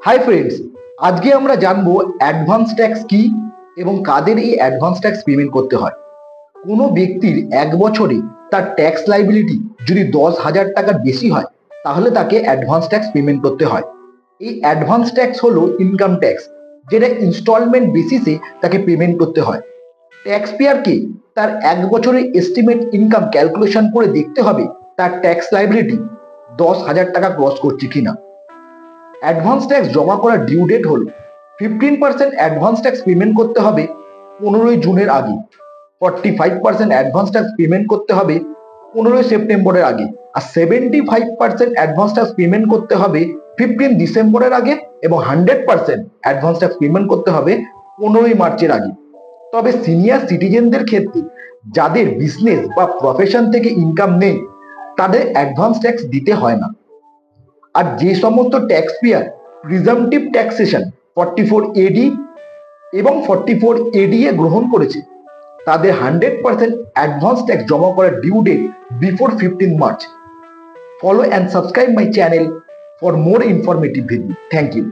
Hi friends, আজকে আমরা জানবো অ্যাডভান্স ট্যাক্স কি এবং কাদের এই অ্যাডভান্স ট্যাক্স পেমেন্ট করতে হয়। কোনো ব্যক্তির এক বছরে তার ট্যাক্স লাইবিলিটি যদি 10,000 টাকার বেশি হয় তাহলে তাকে অ্যাডভান্স ট্যাক্স পেমেন্ট করতে হয়। এই অ্যাডভান্স ট্যাক্স হলো ইনকাম ট্যাক্স, যেটা ইনস্টলমেন্ট বেসিসে তাকে পেমেন্ট করতে হয়। ট্যাক্স পেয়ারকে তার এক বছরের এস্টিমেট ইনকাম ক্যালকুলেশন করে দেখতে হবে তার ট্যাক্স লাইবিলিটি 10,000 টাকা ক্রস করছে কিনা। অ্যাডভান্স ট্যাক্স জমা করার ডিউ ডেট হলো 15% অ্যাডভান্স ট্যাক্স পেমেন্ট করতে হবে 15ই জুনের আগে, 45% অ্যাডভান্স ট্যাক্স পেমেন্ট করতে হবে 15ই সেপ্টেম্বরের আগে, আর 75% অ্যাডভান্স ট্যাক্স পেমেন্ট করতে হবে 15 ডিসেম্বরের আগে এবং 100% অ্যাডভান্স ট্যাক্স পেমেন্ট করতে হবে 15ই মার্চের আগে। তবে সিনিয়র সিটিজেনদের ক্ষেত্রে, যাদের বিজনেস বা প্রফেশন থেকে ইনকাম নেই, তাদের অ্যাডভান্স ট্যাক্স দিতে হয় না। আর যে সমস্ত ট্যাক্স পেয়ার প্রিজাম্পটিভ ট্যাক্সেশন 44AD এবং 44AD এ গ্রহণ করেছে, তাদের 100% অ্যাডভান্স ট্যাক্স জমা করার due date before 15 March. Follow and subscribe my channel for more informative video. Thank you.